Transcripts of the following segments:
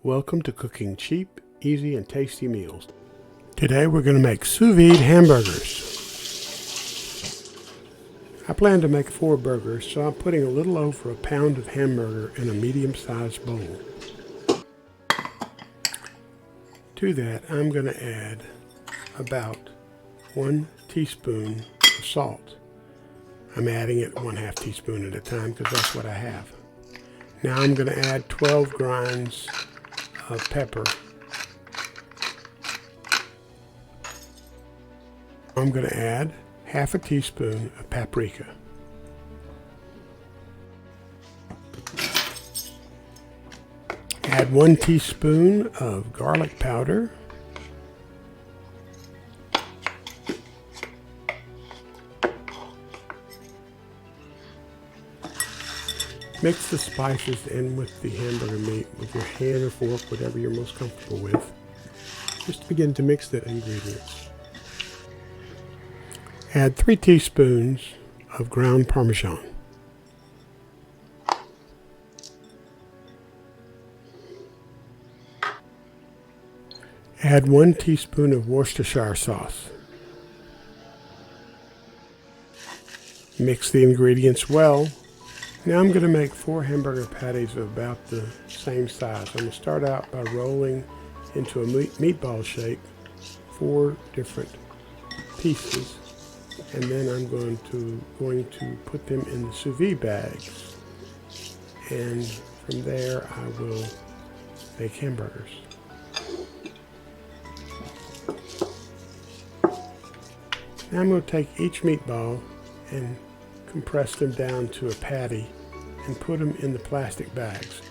Welcome to cooking cheap, easy, and tasty meals. Today we're going to make sous vide hamburgers. I plan to make 4 burgers, so I'm putting a little over a pound of hamburger in a medium-sized bowl. To that, I'm going to add about 1 teaspoon of salt. I'm adding it 1/2 teaspoon at a time because that's what I have. Now I'm going to add 12 grinds of pepper. I'm going to add 1/2 teaspoon of paprika. Add 1 teaspoon of garlic powder. Mix the spices in with the hamburger meat with your hand or fork, whatever you're most comfortable with. Just begin to mix the ingredients. Add 3 teaspoons of ground Parmesan. Add 1 teaspoon of Worcestershire sauce. Mix the ingredients well. Now I'm going to make 4 hamburger patties of about the same size. I'm going to start out by rolling into a meatball shape 4 different pieces, and then I'm going to put them in the sous vide bags, and from there I will make hamburgers. Now I'm going to take each meatball and compress them down to a patty and put them in the plastic bags.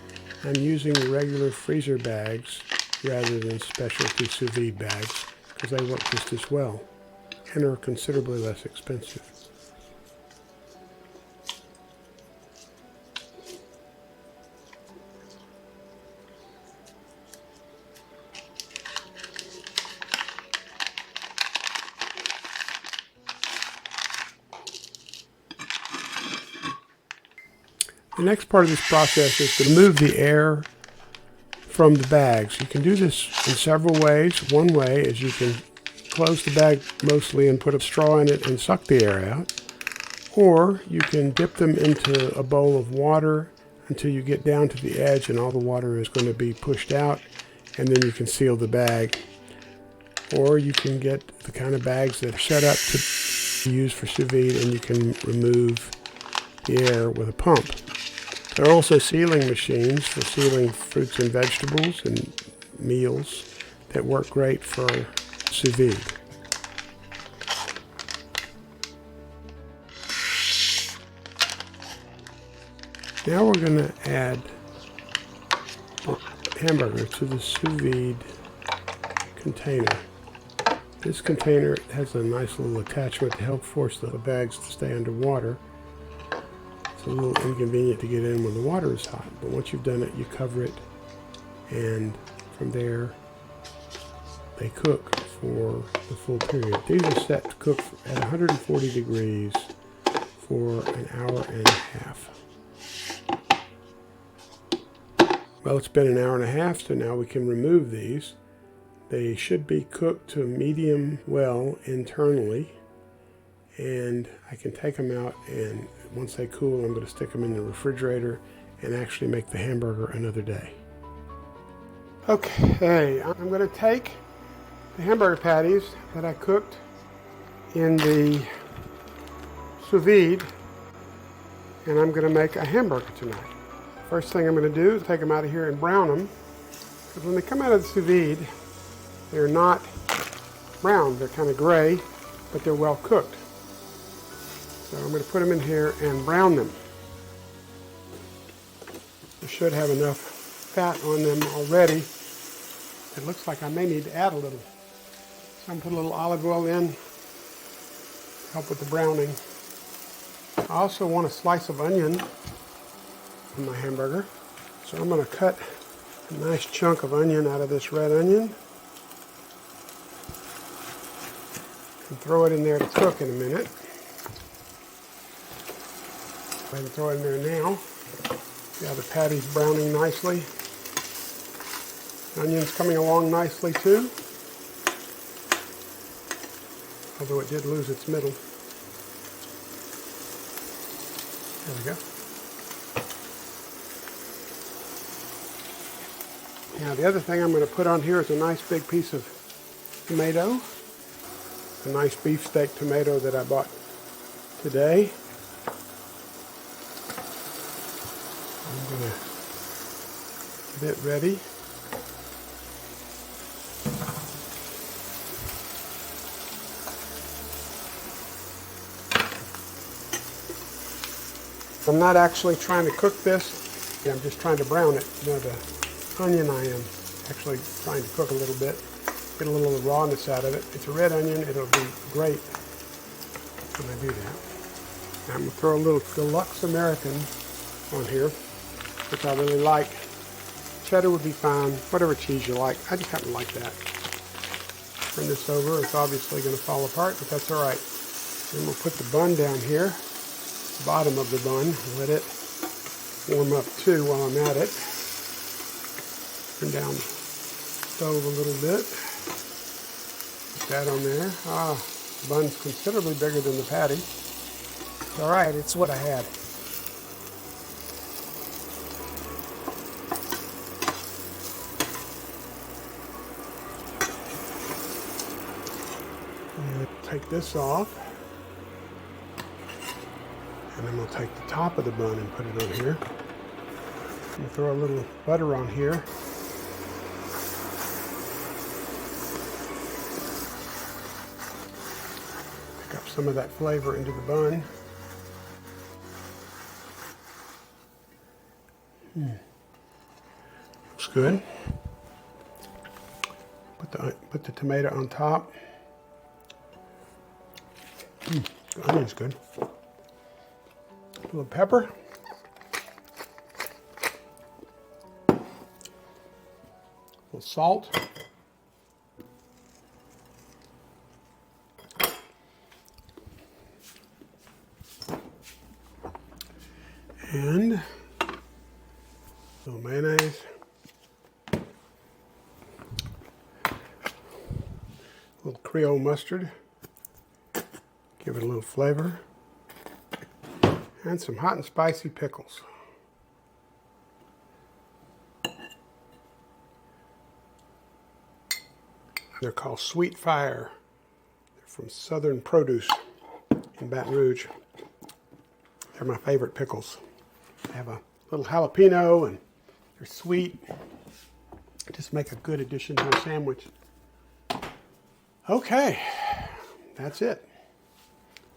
I'm using regular freezer bags rather than specialty sous vide bags because they work just as well and are considerably less expensive. The next part of this process is to remove the air from the bags. You can do this in several ways. One way is you can close the bag mostly and put a straw in it and suck the air out. Or you can dip them into a bowl of water until you get down to the edge and all the water is going to be pushed out, and then you can seal the bag. Or you can get the kind of bags that are set up to use for sous vide, and you can remove the air with a pump. There are also sealing machines for sealing fruits and vegetables and meals that work great for sous vide. Now we're going to add the hamburger to the sous vide container. This container has a nice little attachment to help force the bags to stay underwater. It's a little inconvenient to get in when the water is hot, but once you've done it, you cover it, and from there they cook for the full period. These are set to cook at 140 degrees for an hour and a half. Well, it's been an hour and a half, so now we can remove these. They should be cooked to medium well internally, and I can take them out, and once they cool, I'm going to stick them in the refrigerator and actually make the hamburger another day. Okay, I'm going to take the hamburger patties that I cooked in the sous vide, and I'm going to make a hamburger tonight. First thing I'm going to do is take them out of here and brown them, because when they come out of the sous vide, they're not brown, they're kind of gray, but they're well cooked. So I'm going to put them in here and brown them. They should have enough fat on them already. It looks like I may need to add a little. So I'm going to put a little olive oil in to help with the browning. I also want a slice of onion on my hamburger. So I'm going to cut a nice chunk of onion out of this red onion and throw it in there to cook in a minute. Go ahead and throw it in there now. See how the patty's browning nicely. Onion's coming along nicely too, although it did lose its middle. There we go. Now the other thing I'm going to put on here is a nice big piece of tomato. A nice beefsteak tomato that I bought today. I'm going to get it ready. I'm not actually trying to cook this. I'm just trying to brown it. You know, the onion I am actually trying to cook a little bit. Get a little of the rawness out of it. It's a red onion. It'll be great when I do that. Now I'm going to throw a little deluxe American on here, which I really like. Cheddar would be fine, whatever cheese you like. I just happen to like that. Turn this over. It's obviously going to fall apart, but that's all right. Then we'll put the bun down here. Bottom of the bun, let it warm up too while I'm at it. Turn down the stove a little bit. Put that on there. The bun's considerably bigger than the patty. It's all right, it's what I had. And take this off. And then we'll take the top of the bun and put it on here. And throw a little butter on here. Pick up some of that flavor into the bun. Looks good. Put the tomato on top. The onion's good. A little pepper. A little salt. And a little mayonnaise. A little Creole mustard. Give it a little flavor. And some hot and spicy pickles. They're called Sweet Fire. They're from Southern Produce in Baton Rouge. They're my favorite pickles. They have a little jalapeno and they're sweet. Just make a good addition to a sandwich. Okay, that's it.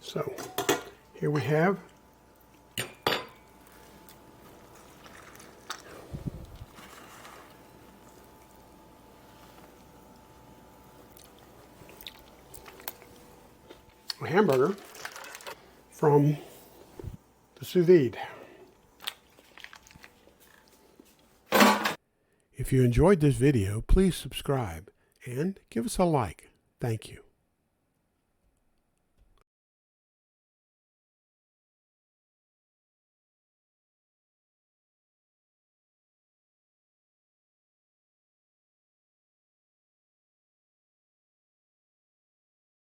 So here we have a hamburger from the Soux Vide. If you enjoyed this video, please subscribe and give us a like. Thank you.